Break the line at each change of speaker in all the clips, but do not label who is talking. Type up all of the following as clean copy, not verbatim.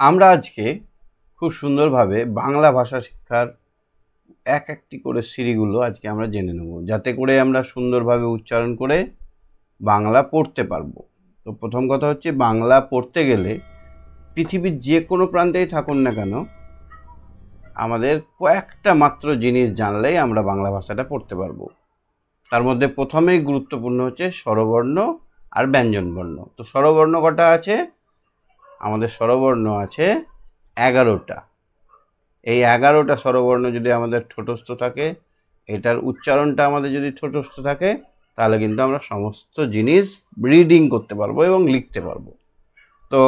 আমরা আজকে খুব সুন্দরভাবে বাংলা ভাষা শিক্ষার একটি করে সিঁড়িগুলো আজকে আমরা জেনে নেব, যাতে করে আমরা সুন্দরভাবে উচ্চারণ করে বাংলা পড়তে পারবো। তো প্রথম কথা হচ্ছে, বাংলা পড়তে গেলে পৃথিবীর যে কোনো প্রান্তেই থাকুন না কেন, আমাদের কয়েকটা মাত্র জিনিস জানলেই আমরা বাংলা ভাষাটা পড়তে পারবো। তার মধ্যে প্রথমেই গুরুত্বপূর্ণ হচ্ছে স্বরবর্ণ আর ব্যঞ্জনবর্ণ। তো স্বরবর্ণ কটা আছে? আমাদের স্বরবর্ণ আছে 11টা। এই 11টা স্বরবর্ণ যদি আমাদের ঠোঁটস্থ থাকে, এটার উচ্চারণটা আমাদের যদি ঠোঁটস্থ থাকে, তাহলে কিন্তু আমরা সমস্ত জিনিস রিডিং করতে পারবো এবং লিখতে পারবো। তো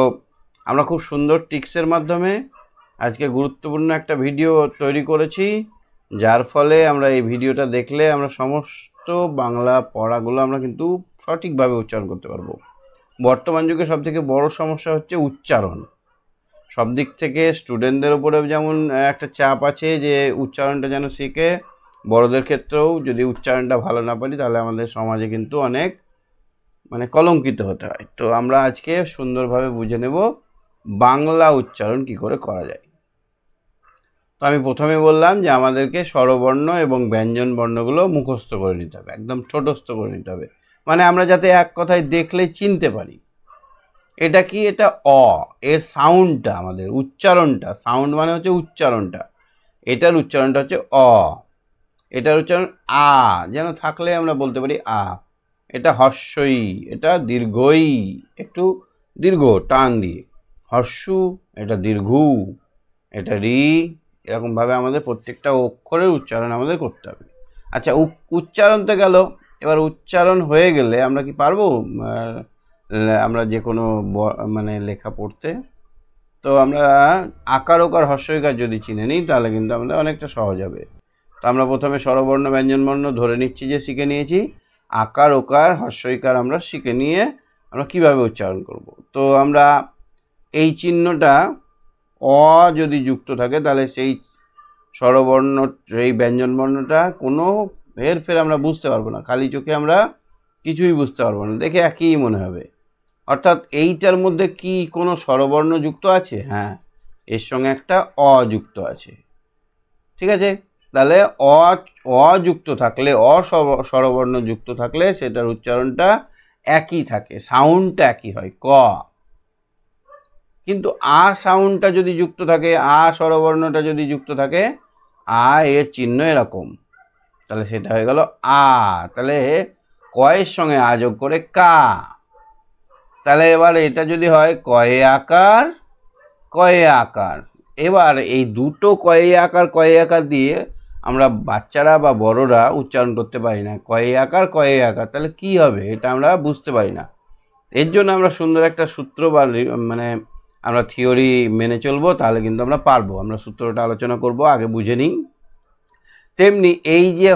আমরা খুব সুন্দর টিক্সের মাধ্যমে আজকে গুরুত্বপূর্ণ একটা ভিডিও তৈরি করেছি, যার ফলে আমরা এই ভিডিওটা দেখলে আমরা সমস্ত বাংলা পড়াগুলো আমরা কিন্তু সঠিকভাবে উচ্চারণ করতে পারবো। বর্তমান যুগে সবথেকে বড় সমস্যা হচ্ছে উচ্চারণ। সব দিক থেকে স্টুডেন্টদের উপরেও যেমন একটা চাপ আছে যে উচ্চারণটা যেন শিখে, বড়দের ক্ষেত্রেও যদি উচ্চারণটা ভালো না পারি তাহলে আমাদের সমাজে কিন্তু অনেক কলঙ্কিত হতে হয়। তো আমরা আজকে সুন্দরভাবে বুঝে নেব বাংলা উচ্চারণ কি করে করা যায়। তো আমি প্রথমে বললাম যে আমাদেরকে স্বরবর্ণ এবং ব্যঞ্জন বর্ণগুলো মুখস্থ করে নিতে হবে, একদম ঠোঁটস্থ করে নিতে হবে, আমরা যাতে এক কথায় দেখলে চিনতে পারি এটা কি, এটা অ। এর সাউন্ডটা, আমাদের উচ্চারণটা, সাউন্ড মানে হচ্ছে উচ্চারণটা, এটার উচ্চারণটা হচ্ছে অ। এটার উচ্চারণ আ যেন থাকলে আমরা বলতে পারি আ। এটা হর্ষই, এটা দীর্ঘই, একটু দীর্ঘ টান দিয়ে হর্ষু, এটা দীর্ঘু, এটা রি। এরকমভাবে আমাদের প্রত্যেকটা অক্ষরের উচ্চারণ আমাদের করতে হবে। আচ্ছা, উচ্চারণ তো গেল। এবার উচ্চারণ হয়ে গেলে আমরা কি পারবো আমরা যে কোনো লেখা পড়তে? তো আমরা আকার ওকার হর্ষইকার যদি চিনে নিই তাহলে কিন্তু আমাদের অনেকটা সহজ হবে। তো আমরা প্রথমে স্বরবর্ণ ব্যঞ্জনবর্ণ ধরে নিচ্ছি যে শিখে নিয়েছি, আকার ওকার হর্ষইকার আমরা শিখে নিয়ে আমরা কিভাবে উচ্চারণ করব। তো আমরা এই চিহ্নটা অ যদি যুক্ত থাকে তাহলে সেই স্বরবর্ণ, এই ব্যঞ্জনবর্ণটা কোনো হেরফের আমরা বুঝতে পারবো না, খালি চোখে আমরা কিছুই বুঝতে পারবো না, দেখে একই মনে হবে। অর্থাৎ এইটার মধ্যে কি কোনো স্বরবর্ণ যুক্ত আছে? হ্যাঁ, এর সঙ্গে একটা অ যুক্ত আছে। ঠিক আছে, তাহলে অ যুক্ত থাকলে, স্বরবর্ণ যুক্ত থাকলে সেটার উচ্চারণটা একই থাকে, সাউন্ডটা একই হয়, ক। কিন্তু আ সাউন্ডটা যদি যুক্ত থাকে, আ স্বরবর্ণটা যদি যুক্ত থাকে, আ এর চিহ্ন এরকম, তাহলে সেটা হয়ে গেল আ। তাহলে কয়ের সঙ্গে আ যোগ করে কা। তাহলে এবার এটা যদি হয় কয়ে আকার কয়ে আকার। এবার এই দুটো কয়ে আকার দিয়ে আমরা বাচ্চারা বা বড়রা উচ্চারণ করতে পারি না, কয়ে আকার। তাহলে কি হবে এটা আমরা বুঝতে পারি না। এর জন্য আমরা সুন্দর একটা সূত্র বা আমরা থিওরি মেনে চলবো, তাহলে কিন্তু আমরা পারবো। আমরা সূত্রটা আলোচনা করব, আগে বুঝে নিই। তেমনি এই যে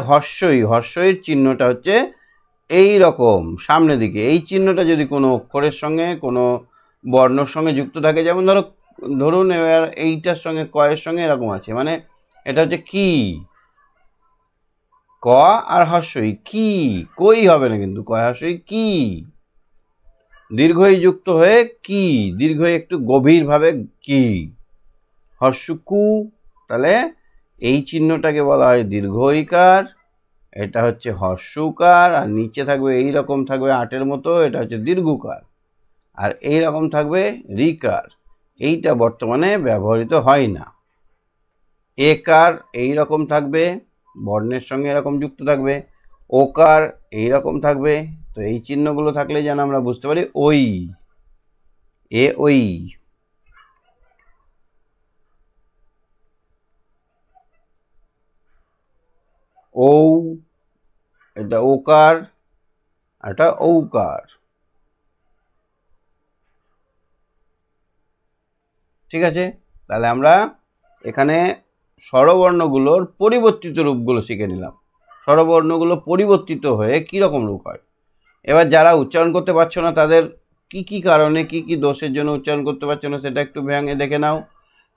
হর্ষইর চিহ্নটা হচ্ছে এই রকম সামনের দিকে। এই চিহ্নটা যদি কোনো অক্ষরের সঙ্গে, কোনো বর্ণর সঙ্গে যুক্ত থাকে, যেমন ধরুন এবার এইটার সঙ্গে কয়ের সঙ্গে এরকম আছে, এটা হচ্ছে কি, ক আর হর্ষই, কি, কই হবে না কিন্তু, ক হর্ষই কি। দীর্ঘই যুক্ত হয়ে কি, দীর্ঘই একটু গভীরভাবে কি, হর্ষকু। তাহলে এই চিহ্নটাকে বলা হয় দীর্ঘইকার, এটা হচ্ছে হর্ষকার, আর নিচে থাকবে এই রকম থাকবে আটের মতো, এটা হচ্ছে দীর্ঘকার, আর এই রকম থাকবে রিকার। এইটা বর্তমানে ব্যবহৃত হয় না। একার এই রকম থাকবে, বর্ণের সঙ্গে এরকম যুক্ত থাকবে, ওকার এই রকম থাকবে। তো এই চিহ্নগুলো থাকলে যেন আমরা বুঝতে পারি ওই, এ ওই। ঔ, এটা ওকার, এটা ঔকার। ঠিক আছে, তাহলে আমরা এখানে স্বরবর্ণগুলোর পরিবর্তিত রূপগুলো শিখে নিলাম। স্বরবর্ণগুলো পরিবর্তিত হয়ে কীরকম রূপ হয়। এবার যারা উচ্চারণ করতে পারছো না, তাদের কি কি কারণে, কি কি দোষের জন্য উচ্চারণ করতে পারছো না, সেটা একটু ভেঙে দেখে নাও।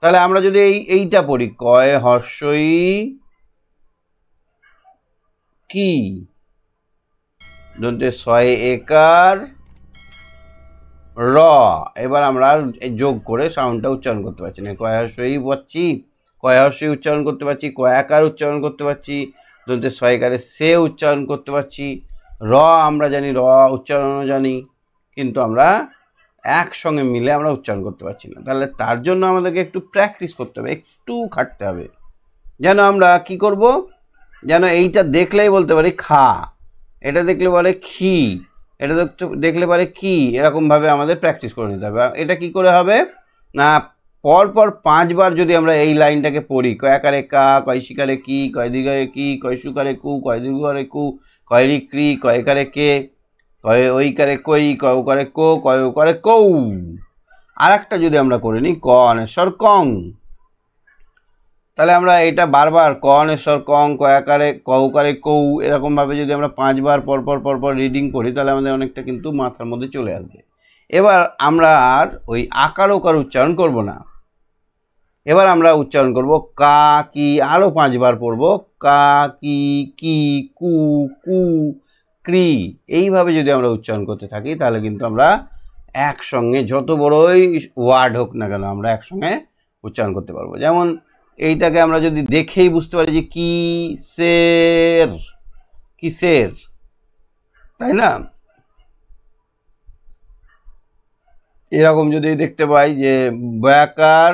তাহলে আমরা যদি এইটা পড়ি, কয়ে হর্ষই কি, দন্তে ছয় একার র। এবার আমরা আর যোগ করে সাউন্ডটা উচ্চারণ করতে পারছি না। কয়াশই পাচ্ছি, কয়াশই উচ্চারণ করতে পারছি, কয়াকার উচ্চারণ করতে পারছি, দন্তে সয়কারে সে উচ্চারণ করতে পারছি, র আমরা জানি, র উচ্চারণও জানি, কিন্তু আমরা একসঙ্গে মিলে আমরা উচ্চারণ করতে পারছি না। তাহলে তার জন্য আমাদেরকে একটু প্র্যাকটিস করতে হবে, একটু খাটতে হবে, যেন আমরা কি করব, যেন এইটা দেখলেই বলতে পারি খা, এটা দেখলে পারে খি, এটা দেখলে পারে কি, এরকমভাবে আমাদের প্র্যাকটিস করে নিতে হবে। এটা কি করে হবে না, পরপর 5 বার যদি আমরা এই লাইনটাকে পড়ি, কয়াকারে কা, কয় শিকারে কি, কয় দিগারে কি, কয় সুকারে কু, কয় দিগারে কু, কয় রি ক্রি, কয়কারে কে, কয় ওইকারে কই, কয় ওকারে কো, কয় ওকারে কৌ। আর একটা যদি আমরা করে নিই ক অনেশ্বর কং, তাহলে আমরা এটা বারবার ক অনেশ্বর কং, কয়াকারে কৌকারে কৌ, এরকমভাবে যদি আমরা 5 বার পরপর রিডিং করি, তাহলে আমাদের অনেকটা কিন্তু মাথার মধ্যে চলে আসবে। এবার আমরা আর ওই আকার ওকার উচ্চারণ করব না, এবার আমরা উচ্চারণ করব কা কি, আরও 5 বার পড়ব, কা কি কি কু কু ক্রি। এইভাবে যদি আমরা উচ্চারণ করতে থাকি, তাহলে কিন্তু আমরা একসঙ্গে যত বড়ই ওয়ার্ড হোক না কেন আমরা একসঙ্গে উচ্চারণ করতে পারবো। যেমন এইটাকে আমরা যদি দেখেই বুঝতে পারি যে কিসের, কিসের, তাই না? এরকম যদি দেখতে পাই যে বয়াকার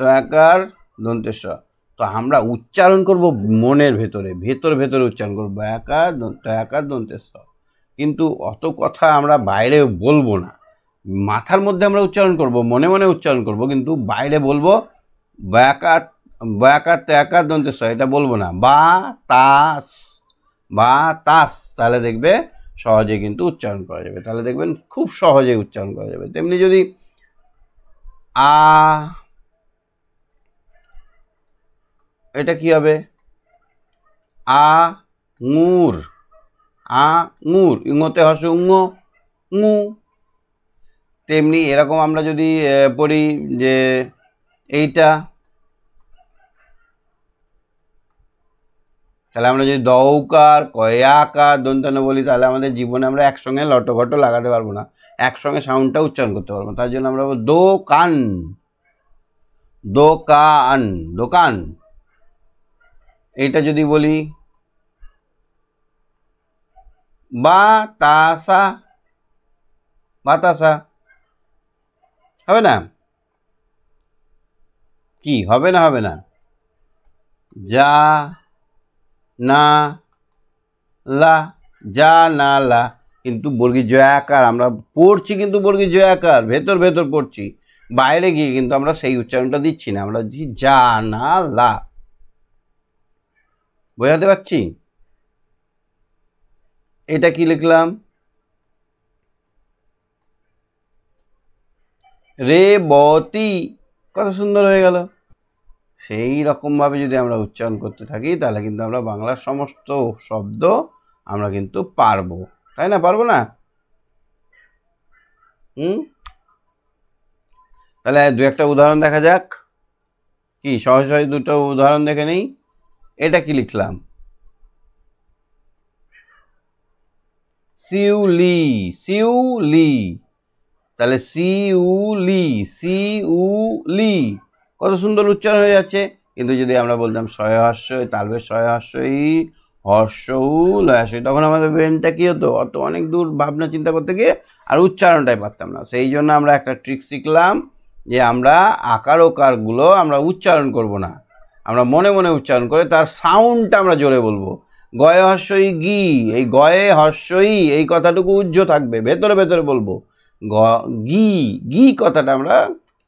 তয়াকার দন্তেশ্বর, তো আমরা উচ্চারণ করব মনের ভেতরে, ভেতরে উচ্চারণ করবো বয়াকার তয়াকার দন্তেশ্বর, কিন্তু অত কথা আমরা বাইরে বলবো না, মাথার মধ্যে আমরা উচ্চারণ করব, মনে মনে উচ্চারণ করব, কিন্তু বাইরে বলবো বয়াকার, বয়াকার তয়াকার দন্তেশ্বর, এটা বলবো না, বা তাস, বা তাস, তাহলে দেখবে সহজে কিন্তু উচ্চারণ করা যাবে, তাহলে দেখবেন খুব সহজে উচ্চারণ করা যাবে। তেমনি যদি আ, এটা কি হবে আঙুর, আঙুর, ইঙতে হসে উঙ, উঙু। তেমনি এরকম আমরা যদি পড়ি যে এইটা, তাহলে আমরা যদি দৌকার কয়াকার দন্তান্ন বলি, তাহলে আমাদের জীবনে আমরা একসঙ্গে লটঘট লাগাতে পারবো না, একসঙ্গে সাউন্ডটা উচ্চারণ করতে পারবো না। তার জন্য আমরা বলবো দোকান, দোকান, দোকান। এইটা যদি বলি বাতাসা, বাতাসা, হবে না? কি হবে না, হবে না? যা না লা, যা না লা, কিন্তু বর্গীয় জয়াকার আমরা পড়ছি, কিন্তু বর্গীয় জয়াকার ভেতর পড়ছি, বাইরে গিয়ে কিন্তু আমরা সেই উচ্চারণটা দিচ্ছি না, আমরা দিচ্ছি যা না লা। বোঝাতে পারছি? এটা কি লিখলাম, রেবতী, কত সুন্দর হয়ে গেল। সেই রকমভাবে যদি আমরা উচ্চারণ করতে থাকি, তাহলে কিন্তু আমরা বাংলার সমস্ত শব্দ আমরা কিন্তু পারবো, তাই না? পারবো না? তাহলে দু একটা উদাহরণ দেখা যাক, কি সহজ সহজ দুটো উদাহরণ দেখে নেই। এটা কি লিখলাম, শিউলি, শিউলি, তাহলে শিউলি, শিউলি, কত সুন্দর উচ্চারণ হয়ে যাচ্ছে। কিন্তু যদি আমরা বলতাম শয় হর্ষই, তালবের শয় হর্ষই, হর্ষউ লয়াশই, তখন আমাদের ব্রেনটা কি হতো, অত অনেক দূর ভাবনা চিন্তা করতে গিয়ে আর উচ্চারণটাই পারতাম না। সেই জন্য আমরা একটা ট্রিক শিখলাম, যে আমরা আকার ওকারগুলো আমরা উচ্চারণ করব না, আমরা মনে মনে উচ্চারণ করে তার সাউন্ডটা আমরা জোরে বলবো। গয়ে হর্ষই গি, এই গয়ে হর্ষই এই কথাটুকু উজ্জ্ব থাকবে, ভেতরে বলবো। গি, গি কথাটা আমরা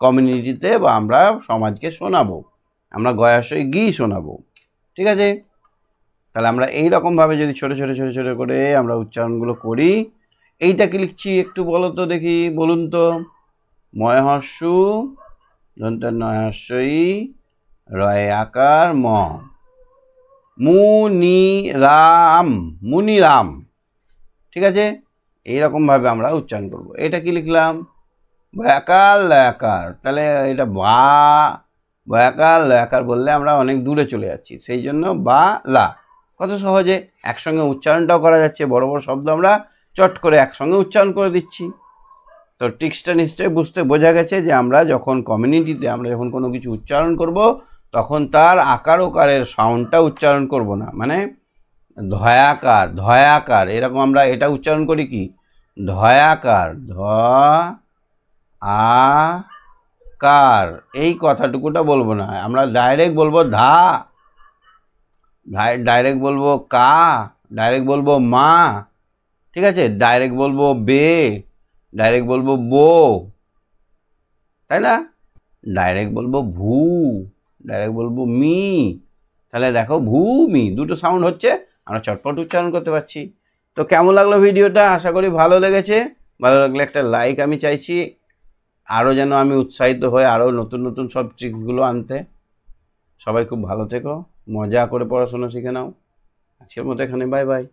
কমিউনিটিতে বা আমরা সমাজকে শোনাবো, আমরা গয়াশয় গি শোনাবো, ঠিক আছে? তাহলে আমরা এই রকমভাবে যদি ছোট করে আমরা উচ্চারণগুলো করি। এইটা কি লিখছি একটু বলো তো দেখি, বলুন তো। ময়হর্ষু দন্তের নয়হর্ষই, রয় আকার ম, মুনিরাম, মুনিরাম, ঠিক আছে? এইরকমভাবে আমরা উচ্চারণ করব। এটা কি লিখলাম, বয়াকার লয়াকার, তাহলে এটা বা, বয়াকার লয়াকার বললে আমরা অনেক দূরে চলে যাচ্ছি, সেই জন্য বা লা, কত সহজে একসঙ্গে উচ্চারণটাও করা যাচ্ছে, বড় বড় শব্দ আমরা চট করে একসঙ্গে উচ্চারণ করে দিচ্ছি। তো ট্রিক্সটা নিশ্চয়ই বোঝা গেছে যে আমরা যখন কমিউনিটিতে আমরা যখন কোনো কিছু উচ্চারণ করব তখন তার আকার ওকারের সাউন্ডটা উচ্চারণ করব না। মানে ধয়াকার ধয়াকার এরকম আমরা এটা উচ্চারণ করি কি ধয়াকার ধ আ কার, এই কথাটুকুটা বলবো না। আমরা ডাইরেক্ট বলবো ধা, ডাইরেক্ট বলবো কা, ডাইরেক্ট বলবো মা, ঠিক আছে, ডাইরেক্ট বলবো বে, ডাইরেক্ট বলবো বো, তাই না? ডাইরেক্ট বলবো ভূ, ডাইরেক্ট বলবো মি। তাহলে দেখো ভূমি দুটো সাউন্ড হচ্ছে, আমরা চটপট উচ্চারণ করতে পারছি। তো কেমন লাগলো ভিডিওটা? আশা করি ভালো লেগেছে। ভালো লাগলে একটা লাইক আমি চাইছি, আরও যেন আমি উৎসাহিত হয়ে আরও নতুন নতুন সব ট্রিক্সগুলো আনতে। সবাই খুব ভালো থেকো, মজা করে পড়াশোনা শিখে নাও। আজকের মতো এখানে বাই বাই।